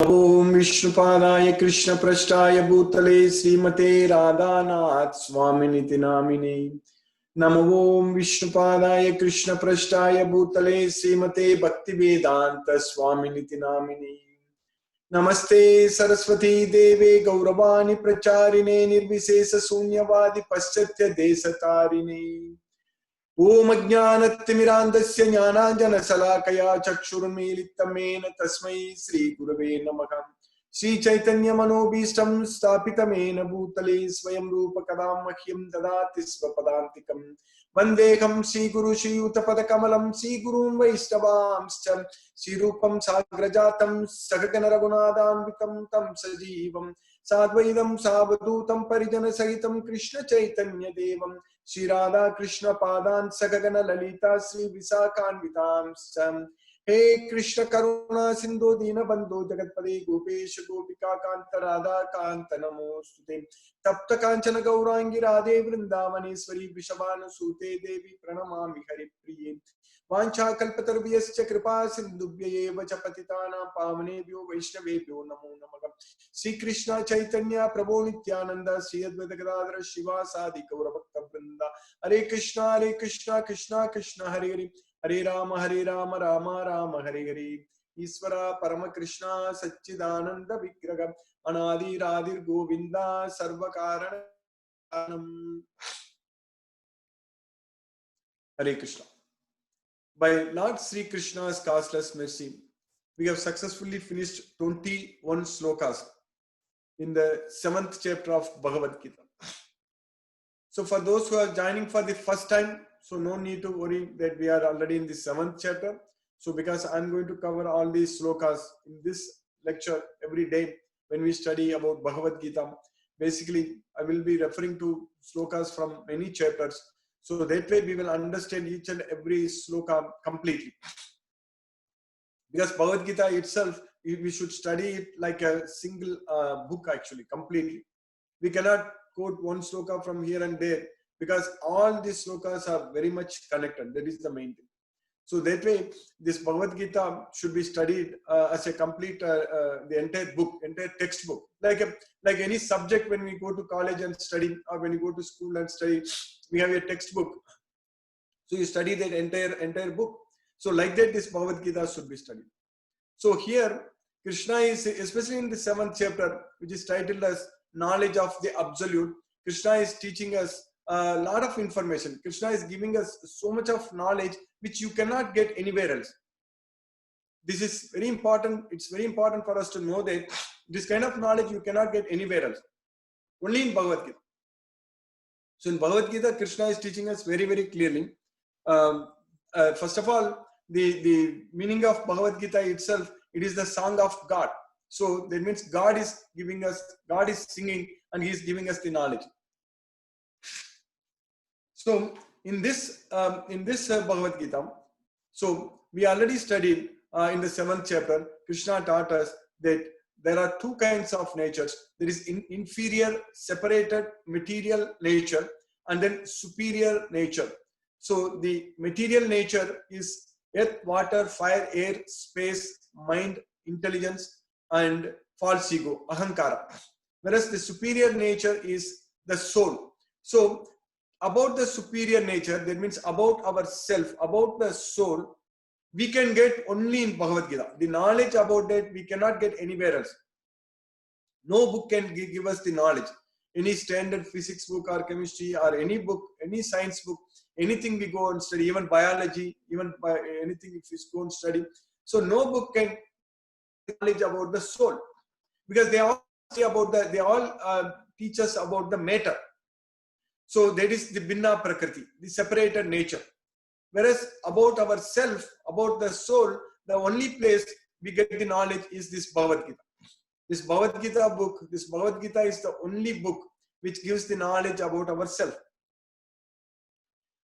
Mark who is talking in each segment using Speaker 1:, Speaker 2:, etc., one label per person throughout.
Speaker 1: ओम विष्णुपादाय कृष्ण पृष्ठाय भूतले श्रीमते राधानाथ स्वामिनिति नामिने। नमो ओम विष्णुपादाय कृष्ण पृष्ठाय भूतले श्रीमते भक्तिवेदांत स्वामिनिति नामिने। नमस्ते सरस्वती देवे गौरवाणी प्रचारिणे निर्विशेष शून्यवादी पश्चात्य देशतारिणे। ओम अज्ञानतिमिरान्धस्य ज्ञानाञ्जनशलाकया चक्षुरुन्मीलितं येन तस्मै श्रीगुरवे नमः। श्रीचैतन्यमनोभीष्टं स्थापितं येन भूतले स्वयं रूप कदा मह्यं ददाति स्वपदान्तिकं। वन्देऽहं श्रीगुरु श्रीयुतपदकमलं श्रीगुरून् वैष्णवांश्च श्रीरूपं साग्रजातं सगगण रघुनाथान्वितं तं सजीवं साद्वैतं सावधूतं परिजनसहितं कृष्ण चैतन्य देवं श्री राधा कृष्ण पादान सगगन ललिता श्री विशाखान्वितांश्च। हे कृष्ण करुणा सिंधु दीन बंधु जगतपते गोपेश गोपिका कांत राधा कांत नमोस्तुते। तप्त कांचन गौरांगी राधे वृंदावनेश्वरी वृषभानुसूते देवी प्रणमामि हरिप्रिये। वाञ्छाकल्पतरुभ्यश्च कृपा सिन्धुभ्यैव च पतितानां पावनेभ्यो वैष्णवेभ्यो नमो नमः। श्री कृष्ण चैतन्य प्रभु नित्यानंद श्री अद्वैत गदाधर शिवासादि गौरभक्तवृंद। हरे कृष्णा कृष्णा कृष्णा हरे हरे हरे राम राम राम हरे हरे। ईश्वर परम कृष्णा सच्चिदानंद विग्रह अनादिरादिर गोविंदा सर्व कारण। हरे Krishna. By Lord Sri Krishna's causeless mercy, we have successfully finished 21 slokas in the 7th chapter of Bhagavad Gita. So for those who are joining for the first time, so no need to worry that we are already in the 7th chapter. So because I'm going to cover all these slokas in this lecture every day when we study about Bhagavad Gita, basically I will be referring to slokas from many chapters. So that way we will understand each and every sloka completely. Because Bhagavad Gita itself, we should study it like a single book actually, completely. We cannot quote one sloka from here and there because all these slokas are very much connected. That is the main thing. So that way, this Bhagavad Gita should be studied as a complete, the entire book, entire textbook. Like any subject when we go to college and study, or when you go to school and study, we have a textbook. So you study that entire book. So like that, this Bhagavad Gita should be studied. So here, Krishna is, especially in the 7th chapter, which is titled as Knowledge of the Absolute, Krishna is teaching us a lot of information. Krishna is giving us so much of knowledge which you cannot get anywhere else. This is very important. It's very important for us to know that this kind of knowledge you cannot get anywhere else. Only in Bhagavad Gita. So in Bhagavad Gita, Krishna is teaching us very, very clearly. First of all, the meaning of Bhagavad Gita itself, it is the song of God. So that means God is giving us, God is singing and He is giving us the knowledge. So in this Bhagavad Gita, so we already studied in the 7th chapter, Krishna taught us that there are two kinds of natures. There is inferior, separated material nature, and then superior nature. So the material nature is earth, water, fire, air, space, mind, intelligence, and false ego, ahankara. Whereas the superior nature is the soul. So about the superior nature, that means about our self, about the soul, we can get only in Bhagavad Gita. The knowledge about that we cannot get anywhere else. No book can give us the knowledge. Any standard physics book or chemistry or any book, any science book, anything we go and study, even biology, even anything if we go and study. So no book can knowledge about the soul, because they all say about they all teach us about the matter. So that is the Binna Prakriti, the separated nature. Whereas about ourself, about the soul, the only place we get the knowledge is this Bhagavad Gita. This Bhagavad Gita book, this Bhagavad Gita is the only book which gives the knowledge about ourself.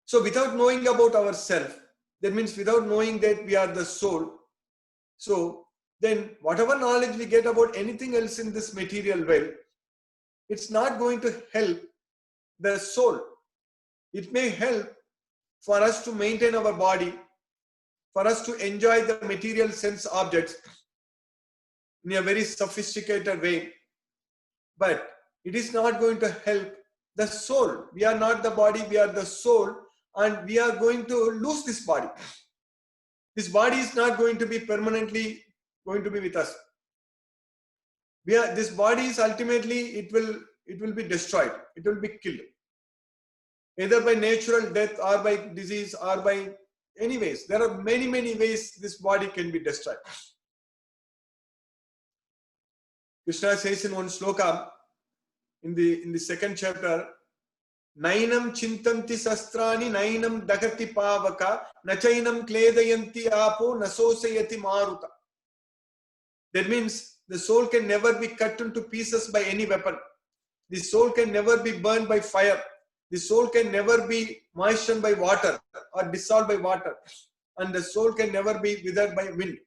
Speaker 1: So without knowing about ourself, that means without knowing that we are the soul, so then whatever knowledge we get about anything else in this material world, it's not going to help the soul. It may help for us to maintain our body, for us to enjoy the material sense objects. in a very sophisticated way, but it is not going to help the soul. We are not the body, we are the soul, and we are going to lose this body. This body is not going to be permanently going to be with us. This body is ultimately, it will be destroyed, it will be killed, either by natural death or by disease or by any ways. There are many ways this body can be destroyed. Krishna says in one sloka in the second chapter, Nainam chintanti sastrani nainam dagati pavaka nachainam kledayanti apo nasosayati maruta. That means the soul can never be cut into pieces by any weapon. The soul can never be burned by fire. The soul can never be moistened by water or dissolved by water. And the soul can never be withered by wind.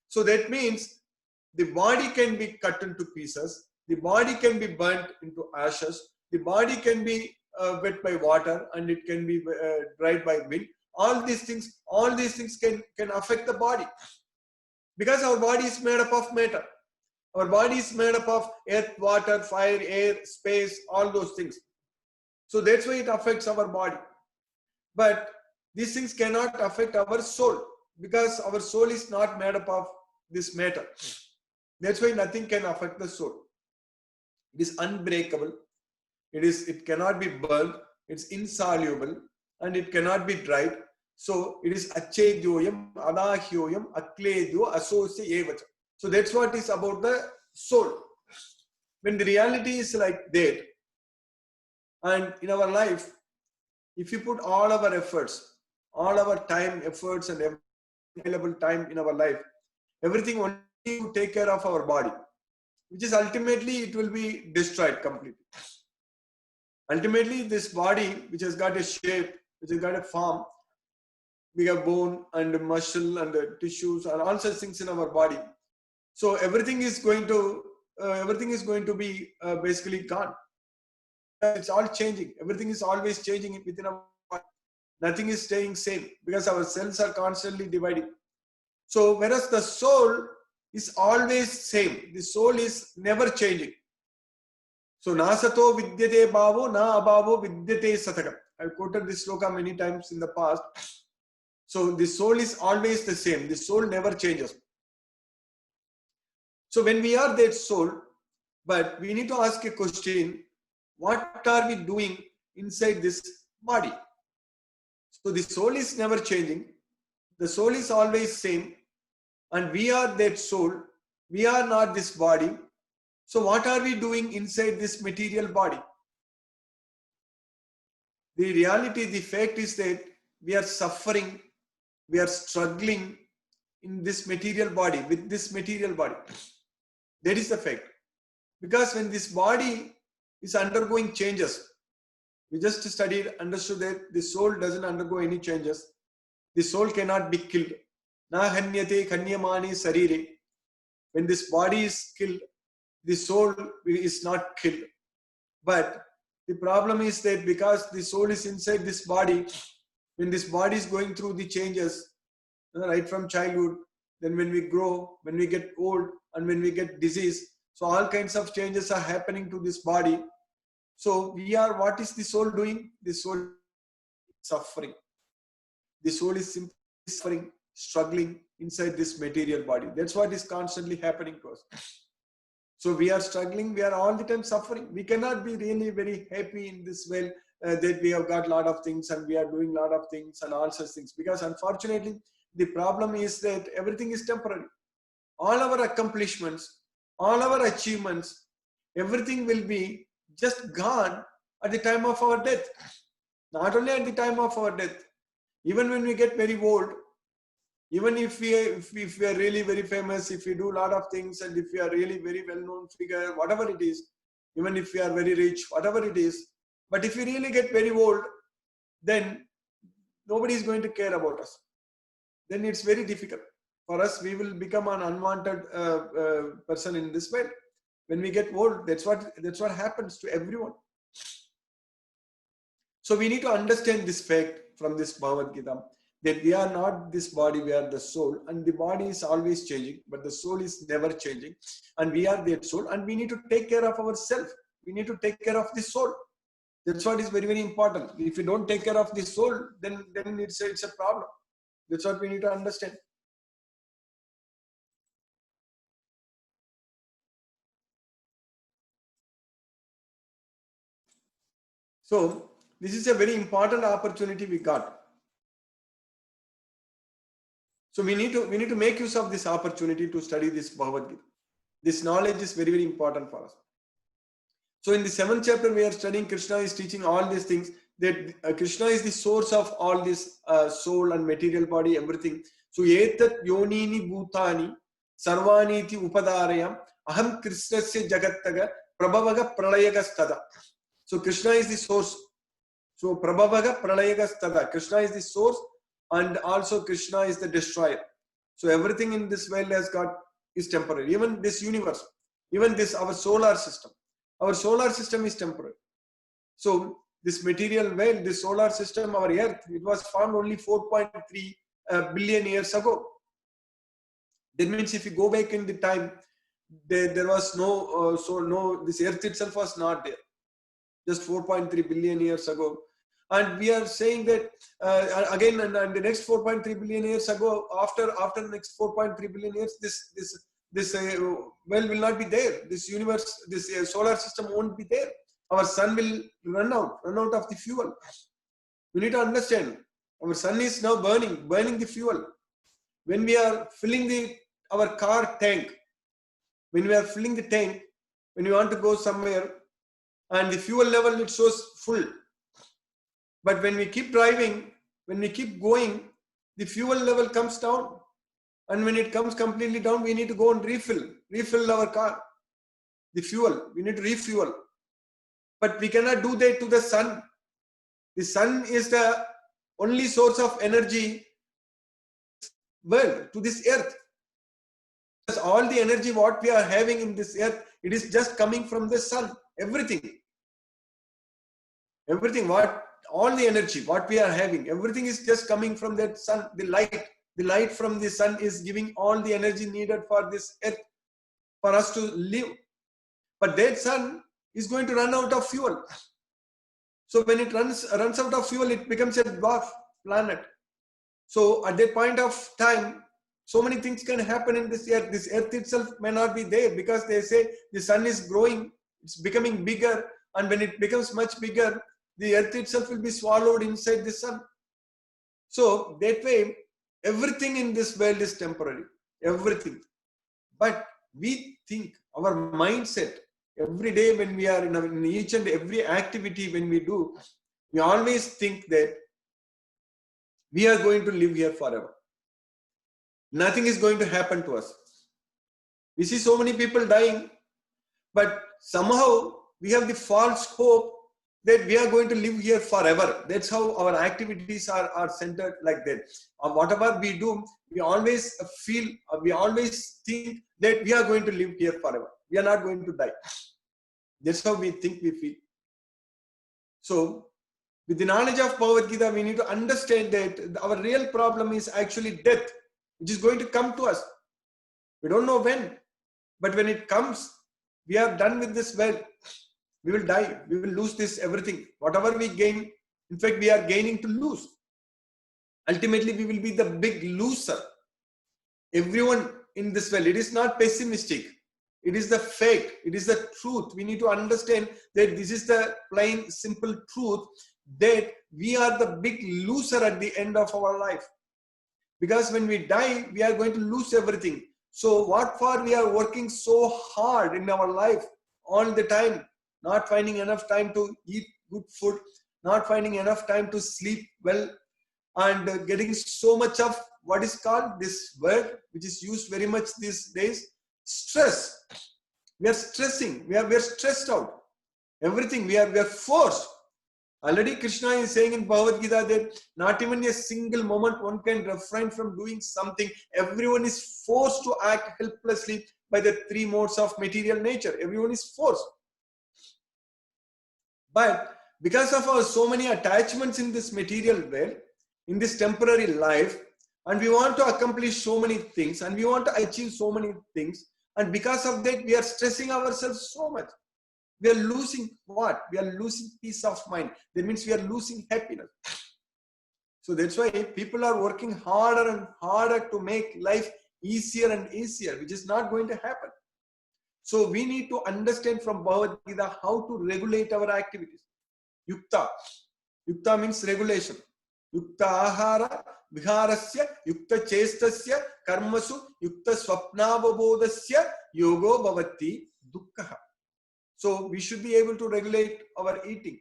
Speaker 1: So that means the body can be cut into pieces. The body can be burnt into ashes. The body can be wet by water, and it can be dried by wind. All these things can affect the body, because our body is made up of matter. Our body is made up of earth, water, fire, air, space, all those things. So that's why it affects our body. But these things cannot affect our soul, because our soul is not made up of this matter. That's why nothing can affect the soul. It is unbreakable. It cannot be burned. It's insoluble, and it cannot be dried. So it is achedyoyam, adahyoyam, akledyo, asosya evacha. So that's what is about the soul. When the reality is like that, and in our life, if you put all our efforts, all our time, efforts, and available time in our life, everything only to take care of our body, which is ultimately it will be destroyed completely. Ultimately, this body, which has got a shape, which has got a form, we have bone and muscle and the tissues and all such things in our body. So everything is going to be basically gone. It's all changing. Everything is always changing within our body. Nothing is staying same, because our cells are constantly dividing. So whereas the soul is always same, the soul is never changing. So nasato vidyate bhavo na abhavo vidyate satakam. I've quoted this sloka many times in the past. So the soul is always the same. The soul never changes. So when we are that soul, but we need to ask a question, what are we doing inside this body? So the soul is never changing. The soul is always same. And we are that soul. We are not this body. So what are we doing inside this material body? The reality, the fact is that we are suffering, we are struggling in this material body, with this material body. That is the fact. Because when this body is undergoing changes, we just studied, understood that the soul doesn't undergo any changes. The soul cannot be killed. Na hanyate kanyamani sarire. When this body is killed, the soul is not killed. But the problem is that because the soul is inside this body, when this body is going through the changes, right from childhood, then when we grow, when we get old, and when we get disease, so all kinds of changes are happening to this body. So what is the soul doing? The soul is suffering. The soul is simply suffering, struggling inside this material body. That's what is constantly happening to us. So we are struggling, we are all the time suffering. We cannot be really very happy in this way that we have got a lot of things and we are doing a lot of things and all such things. Because unfortunately, the problem is that everything is temporary. All our accomplishments, all our achievements, everything will be just gone at the time of our death. Not only at the time of our death, even when we get very old, even if we are really very famous, if we do a lot of things, and if we are really very well-known figure, whatever it is, even if we are very rich, whatever it is, but if we really get very old, then nobody is going to care about us. Then it's very difficult for us. We will become an unwanted person in this way. When we get old, that's what happens to everyone. So we need to understand this fact from this Bhagavad Gita, that we are not this body, we are the soul, and the body is always changing, but the soul is never changing, and we are that soul, and we need to take care of ourselves. We need to take care of the soul. That's what is very, very important. If you don't take care of the soul, then it's a problem. That's what we need to understand. So this is a very important opportunity we got. So we need to make use of this opportunity to study this Bhagavad Gita. This knowledge is very, very important for us. So in the 7th chapter, we are studying, Krishna is teaching all these things, that Krishna is the source of all this soul and material body, everything. So etat yonini bhutani sarvani iti upadarayam aham krishnasya jagattaga prabhavaga pralayagastada. So Krishna is the source. So prabhavaga pralayagastada. Krishna is the source, and also Krishna is the destroyer. So everything in this world is temporary. Even this universe, even this our solar system. Our solar system is temporary. So this material world, this solar system, our Earth, it was formed only 4.3 billion years ago. That means if you go back in the time, there was no, this Earth itself was not there. Just 4.3 billion years ago. And we are saying that again, and the next 4.3 billion years ago, after the next 4.3 billion years, this world will not be there. This universe, this solar system won't be there. Our sun will run out of the fuel. We need to understand, our sun is now burning the fuel. When we are filling our car tank, when we are filling the tank, when we want to go somewhere, and the fuel level, it shows full. But when we keep driving, when we keep going, the fuel level comes down. And when it comes completely down, we need to go and refill our car. The fuel, we need to refuel. But we cannot do that to the sun. The sun is the only source of energy world, to this earth. Because all the energy what we are having in this earth, it is just coming from the sun. Everything, all the energy what we are having, everything is just coming from that sun. The light from the sun is giving all the energy needed for this earth, for us to live. But that sun is going to run out of fuel. So when it runs out of fuel, it becomes a dwarf planet. So at that point of time, so many things can happen in this earth. This earth itself may not be there, because they say the sun is growing, it's becoming bigger, and when it becomes much bigger, the earth itself will be swallowed inside the sun. So that way, everything in this world is temporary, everything. But we think, our mindset, every day when we are in each and every activity when we do, we always think that we are going to live here forever. Nothing is going to happen to us. We see so many people dying, but somehow we have the false hope that we are going to live here forever. That's how our activities are centered like that. Whatever we do, we always feel, we always think that we are going to live here forever. We are not going to die. That's how we think, we feel. So, with the knowledge of Bhagavad Gita, we need to understand that our real problem is actually death, which is going to come to us. We don't know when, but when it comes, we are done with this world. We will die. We will lose this everything. Whatever we gain, in fact, we are gaining to lose. Ultimately, we will be the big loser. Everyone in this world, it is not pessimistic. It is the fact. It is the truth. We need to understand that this is the plain, simple truth, that we are the big loser at the end of our life. Because when we die, we are going to lose everything. So what for we are working so hard in our life all the time, not finding enough time to eat good food, not finding enough time to sleep well, and getting so much of what is called this word, which is used very much these days, stress. We are stressing. We are stressed out. Everything we are forced. Already Krishna is saying in Bhagavad Gita that not even a single moment one can refrain from doing something. Everyone is forced to act helplessly by the three modes of material nature. Everyone is forced. But because of our so many attachments in this material world, in this temporary life, and we want to accomplish so many things, and we want to achieve so many things, and because of that we are stressing ourselves so much. We are losing what? We are losing peace of mind. That means we are losing happiness. So that's why people are working harder and harder to make life easier and easier, which is not going to happen. So we need to understand from Bhagavad Gita how to regulate our activities. Yukta. Yukta means regulation. Yukta ahara viharasya yukta chestasya karmasu yukta swapnavabodhasya yogo bhavati dukkha. So we should be able to regulate our eating,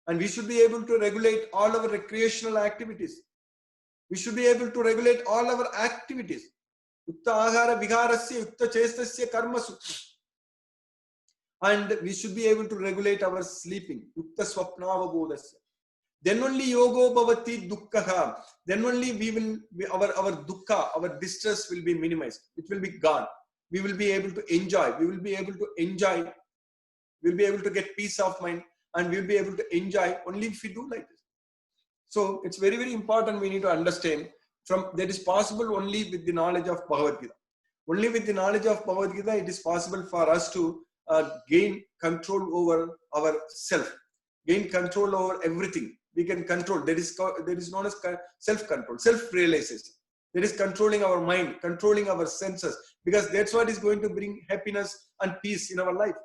Speaker 1: and we should be able to regulate all our recreational activities. We should be able to regulate all our activities. Yukta ahara viharasya yukta chestasya karmasu. And we should be able to regulate our sleeping. Yukta swapnavabodhasya. Then only yogo bhavati dukkha. Then only we will be, our dukkha, our distress will be minimized. It will be gone. We will be able to enjoy. We will be able to enjoy. We'll be able to get peace of mind, and we'll be able to enjoy only if we do like this. So it's very, very important. We need to understand that is possible only with the knowledge of Bhagavad Gita. Only with the knowledge of Bhagavad Gita, it is possible for us to gain control over our self, gain control over everything. We can control. That is known as self-control, self-realization. That is controlling our mind, controlling our senses, because that's what is going to bring happiness and peace in our life.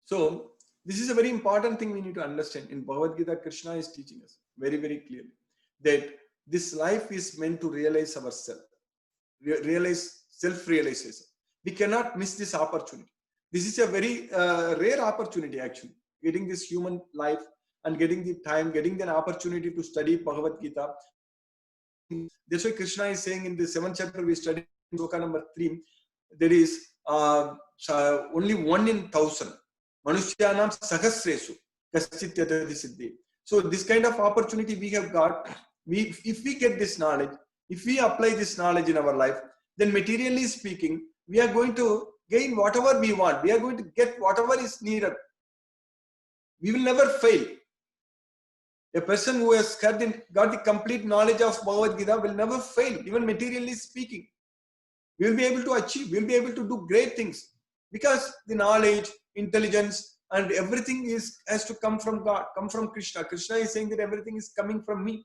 Speaker 1: So this is a very important thing we need to understand. In Bhagavad Gita, Krishna is teaching us very, very clearly that this life is meant to realize ourselves, realize self-realization. We cannot miss this opportunity. This is a very rare opportunity, actually, getting this human life and getting the time, getting an opportunity to study Bhagavad Gita. That's why Krishna is saying in the 7th chapter, we study in Sloka number 3, there is only 1 in 1,000. Manushyanam sahasresu kaschit yatati siddhi. So this kind of opportunity we have got. If we get this knowledge, if we apply this knowledge in our life, then materially speaking, we are going to gain whatever we want. We are going to get whatever is needed. We will never fail. A person who has got the complete knowledge of Bhagavad Gita will never fail, even materially speaking. We will be able to achieve, we will be able to do great things, because the knowledge, intelligence, and everything has to come from God, come from Krishna. Krishna is saying that everything is coming from me.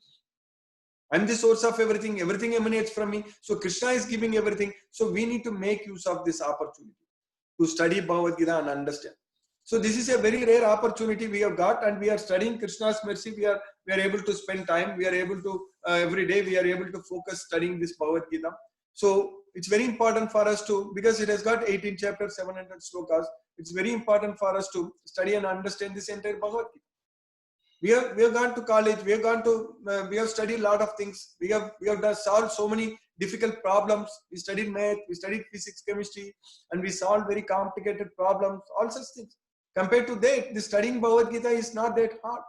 Speaker 1: I'm the source of everything. Everything emanates from me. So Krishna is giving everything. So we need to make use of this opportunity to study Bhagavad Gita and understand. So this is a very rare opportunity we have got, and we are studying Krishna's mercy. We are able to spend time. We are able to every day we are able to focus studying this Bhagavad Gita. So it's very important for us to, because it has got 18 chapters, 700 slokas. It's very important for us to study and understand this entire Bhagavad Gita. We have gone to college. We have gone to we have studied a lot of things. We have solved so many difficult problems. We studied math. We studied physics, chemistry, and we solved very complicated problems. All such things. Compared to that, the studying Bhagavad Gita is not that hard.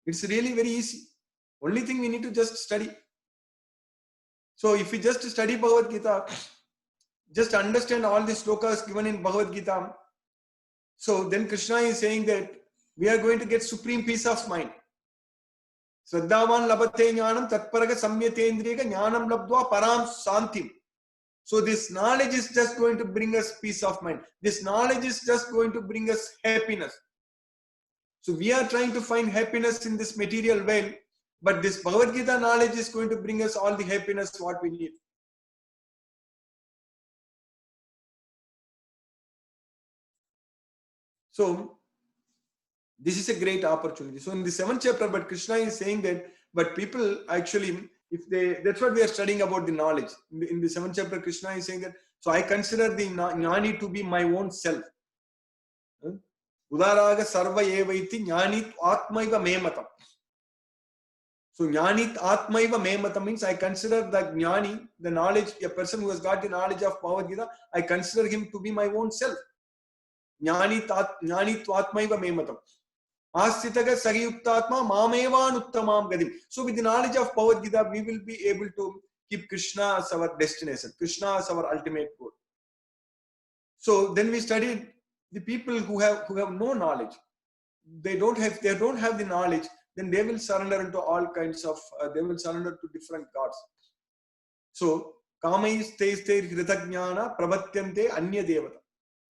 Speaker 1: It's really very easy. Only thing we need to just study. So if we just study Bhagavad Gita, just understand all the slokas given in Bhagavad Gita, so then Krishna is saying that we are going to get supreme peace of mind. Shraddhavan labate jnanam tatparaga samyatendriyaga jnanam labdva param santim. So this knowledge is just going to bring us peace of mind. This knowledge is just going to bring us happiness. So we are trying to find happiness in this material world, but this Bhagavad Gita knowledge is going to bring us all the happiness what we need. So this is a great opportunity. So in the 7th chapter, but Krishna is saying that, but people actually, that's what we are studying about the knowledge. In the 7th chapter, Krishna is saying that, so I consider the jnani to be my own self. Udaraga sarva evaiti jnanit atmaiva mematam. So jnanit atmaiva mematam means I consider the jnani, the knowledge, a person who has got the knowledge of Bhagavad Gita, I consider him to be my own self. Jnanit atmaiva mematam. Asthitaga sagiyuktatma mamevanuttamam gadim. So with the knowledge of Bhagavad Gita, we will be able to keep Krishna as our destination, Krishna as our ultimate goal. So then we studied the people who have no knowledge. They don't have the knowledge. Then they will surrender into all kinds of. They will surrender to different gods. So kamaisteste hritajnana prabatyante anya devata.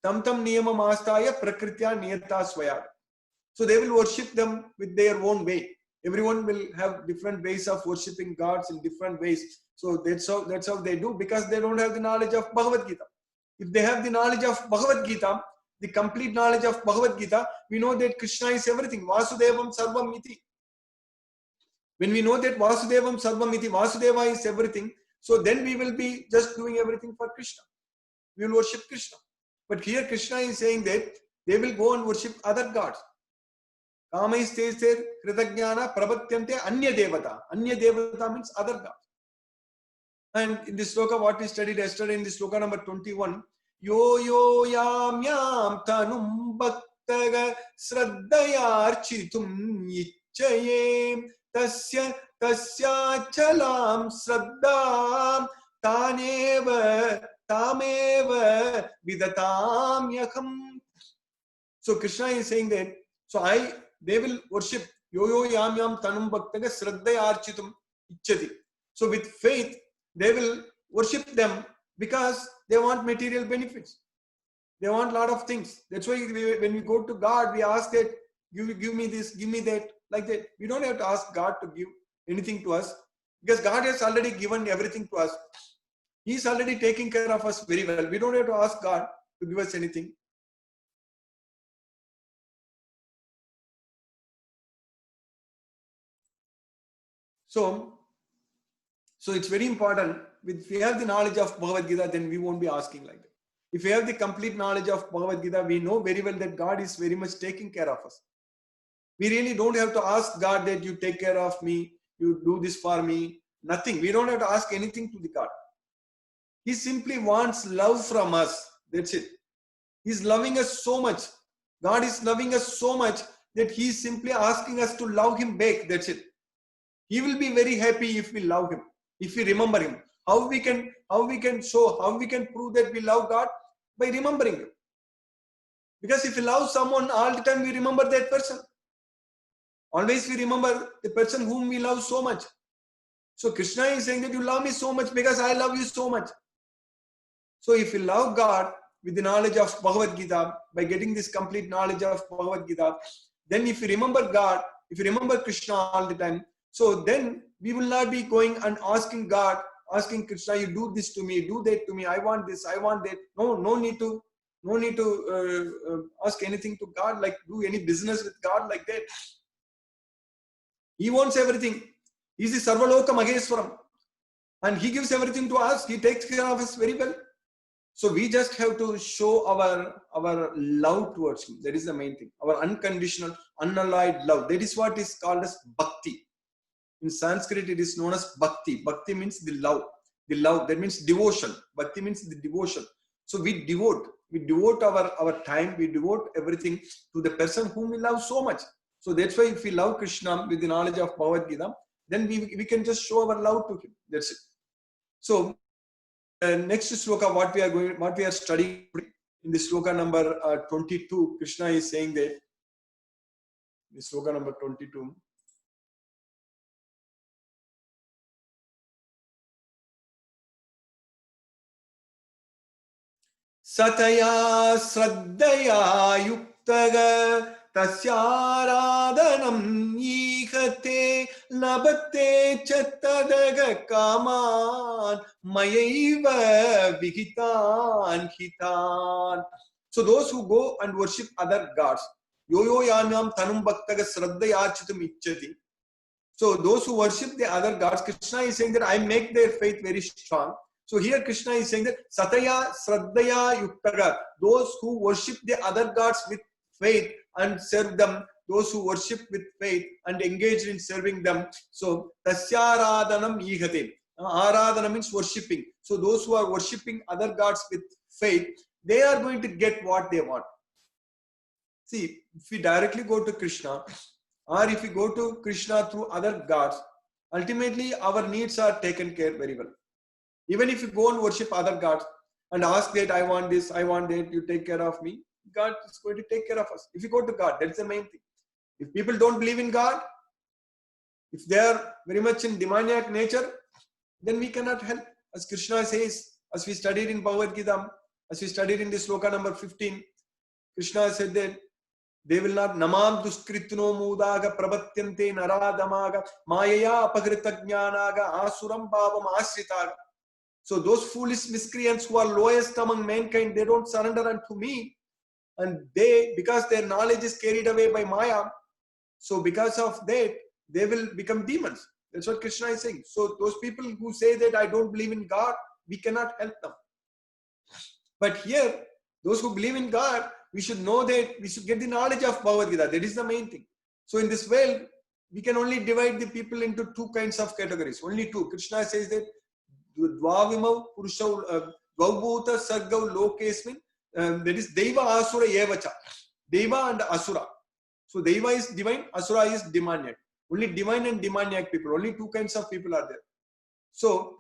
Speaker 1: Tam tam niyamam astaya prakritya niyata swaya. So they will worship them with their own way. Everyone will have different ways of worshipping gods in different ways. So that's how they do, because they don't have the knowledge of Bhagavad Gita. If they have the knowledge of Bhagavad Gita, the complete knowledge of Bhagavad Gita, we know that Krishna is everything. Vasudevam sarvam iti. When we know that Vasudevam sarvam iti, Vasudeva is everything, so then we will be just doing everything for Krishna. We will worship Krishna. But here Krishna is saying that they will go and worship other gods. Kamaistesir kritajnana prabatyante anya devata. Anya devata means other gods. And in this sloka, what we studied yesterday in this sloka number 21, yo yo yam yam tanum bhaktaga sraddayarchitum ichchaye tasya chalam sraddam tameva vidatam yakham. So Krishna is saying that, they will worship yo yam yam tanum bhaktaga sraddayarchitum ichchati. So with faith, they will worship them because they want material benefits. They want a lot of things. That's why when we go to God, we ask that, give me this, give me that, like that. We don't have to ask God to give anything to us, because God has already given everything to us. He's already taking care of us very well. We don't have to ask God to give us anything. So it's very important. If we have the knowledge of Bhagavad Gita, then we won't be asking like that. If we have the complete knowledge of Bhagavad Gita, we know very well that God is very much taking care of us. We really don't have to ask God that you take care of me, you do this for me. Nothing. We don't have to ask anything to the God. He simply wants love from us. That's it. He's loving us so much. God is loving us so much that He's simply asking us to love Him back. That's it. He will be very happy if we love Him, if we remember Him. How we can prove that we love God? By remembering Him. Because if we love someone, all the time we remember that person. Always we remember the person whom we love so much. So Krishna is saying that you love me so much because I love you so much. So if you love God with the knowledge of Bhagavad Gita, by getting this complete knowledge of Bhagavad Gita, then if you remember God, if you remember Krishna all the time, so then we will not be going and asking God, asking Krishna, you do this to me, do that to me, I want this, I want that. No need to ask anything to God, like do any business with God like that. He wants everything. He's the Sarvaloka Maheswaram. And He gives everything to us. He takes care of us very well. So we just have to show our love towards Him. That is the main thing. Our unconditional, unalloyed love. That is what is called as bhakti. In Sanskrit, it is known as bhakti. Bhakti means the love. The love, that means devotion. Bhakti means the devotion. So we devote our time, we devote everything to the person whom we love so much. So that's why if we love Krishna with the knowledge of Bhagavad Gita, then we can just show our love to Him. That's it. So next sloka, what we are studying in the sloka number 22, Krishna is saying that, the sloka number 22. Sataya Sraddaya Yuktaga Tasyaradhanam Ihate Labate Chattadaga Kaman Mayaiva Vihitan Hitan. So those who go and worship other gods, Yo Yamyam Tanum Bhaktaga Sraddayarchitum Ichchati. So those who worship the other gods, Krishna is saying that I make their faith very strong. So here Krishna is saying that Sataya Sraddaya Yuktaga, those who worship the other gods with faith and serve them, those who worship with faith and engage in serving them. So Tasyaradhanam Ihate. Aradhana means worshipping. So those who are worshipping other gods with faith, they are going to get what they want. See, if we directly go to Krishna, or if we go to Krishna through other gods, ultimately our needs are taken care very well. Even if you go and worship other gods, and ask that I want this, I want that, you take care of me, God is going to take care of us. If you go to God, that's the main thing. If people don't believe in God, if they are very much in demoniac nature, then we cannot help. As Krishna says, as we studied in Bhagavad Gita, as we studied in this sloka number 15, Krishna said that they will not namam duskritno mudaga prabatyante naradamaga mayaya apagrita jnanaga asuram bhavam asritaga. So those foolish miscreants who are lowest among mankind, they don't surrender unto me, and they, because their knowledge is carried away by Maya, so because of that, they will become demons. That's what Krishna is saying. So those people who say that I don't believe in God, we cannot help them. But here, those who believe in God, we should know that we should get the knowledge of Bhagavad Gita. That is the main thing. So in this world, we can only divide the people into two kinds of categories. Only two. Krishna says that Dvavimau Purushau Dvaubhuta Sargau Lokesmin, that is Deva Asura Yevacha. Deva and Asura. So Deva is divine, Asura is demoniac. Only divine and demoniac people. Only two kinds of people are there. So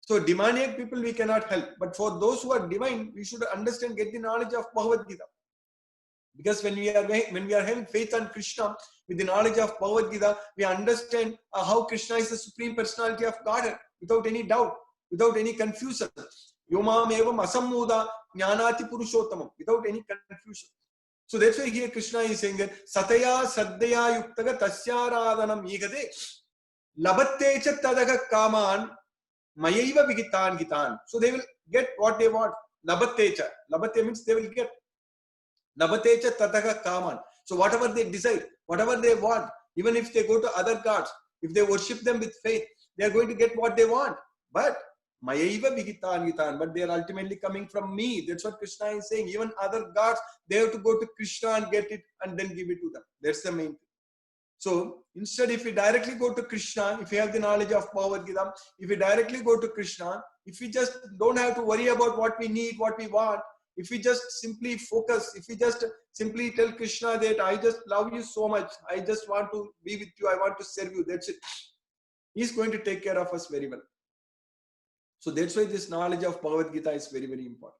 Speaker 1: demoniac people we cannot help. But for those who are divine, we should understand, get the knowledge of Bhagavad Gita. Because when we are having faith on Krishna with the knowledge of Bhagavad Gita, we understand how Krishna is the supreme personality of Godhead without any doubt, without any confusion. Yomam evam asammuda jnanati purushottamam, without any confusion. So that's why here Krishna is saying that Sataya Saddaya Yuktaga Tasyaradhanam Yigade Labattecha Tadaga Kaman Mayaiva Vigitan Gitan. So they will get what they want. Labattecha. Labatte means they will get. Labattecha Tadaga Kaman. So whatever they decide, whatever they want, even if they go to other gods, if they worship them with faith, they are going to get what they want. But Mayaiva Vigitan Gitan, but they are ultimately coming from me. That's what Krishna is saying. Even other gods, they have to go to Krishna and get it and then give it to them. That's the main thing. So instead, if we directly go to Krishna, if we have the knowledge of Bhagavad Gita, if we directly go to Krishna, if we just don't have to worry about what we need, what we want, if we just simply focus, if we just simply tell Krishna that I just love you so much, I just want to be with you, I want to serve you, that's it. He's going to take care of us very well. So that's why this knowledge of Bhagavad Gita is very, very important.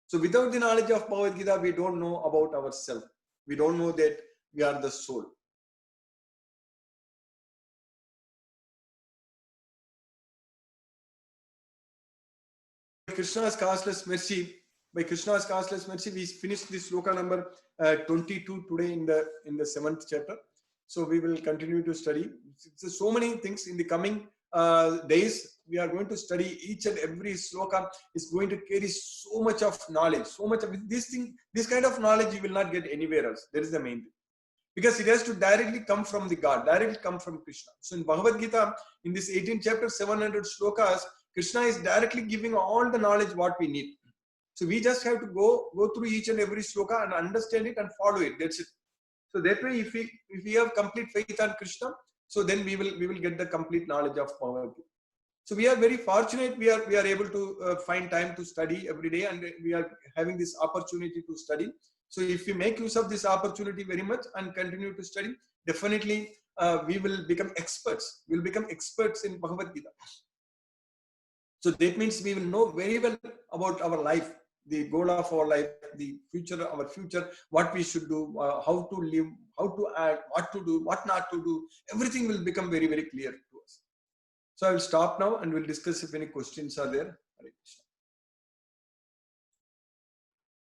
Speaker 1: So without the knowledge of Bhagavad Gita, we don't know about ourselves. We don't know that we are the soul. By Krishna's causeless mercy, we finished this sloka number 22 today in the 7th chapter. So we will continue to study. So many things in the coming days. We are going to study each and every sloka is going to carry so much of knowledge, so much of this kind of knowledge you will not get anywhere else. That is the main thing. Because it has to directly come from the God, directly come from Krishna. So in Bhagavad Gita, in this 18th chapter, 700 slokas, Krishna is directly giving all the knowledge what we need. So we just have to go through each and every sloka and understand it and follow it. That's it. So that way, if we have complete faith on Krishna, so then we will get the complete knowledge of Bhagavad Gita. So we are very fortunate. We are able to find time to study every day, and we are having this opportunity to study. So if we make use of this opportunity very much and continue to study, definitely we will become experts. We will become experts in Bhagavad Gita. So that means we will know very well about our life, the goal of our life, the future, our future, what we should do, how to live, how to act, what to do, what not to do. Everything will become very, very clear to us. So I will stop now and we'll discuss if any questions are there. Hare Krishna.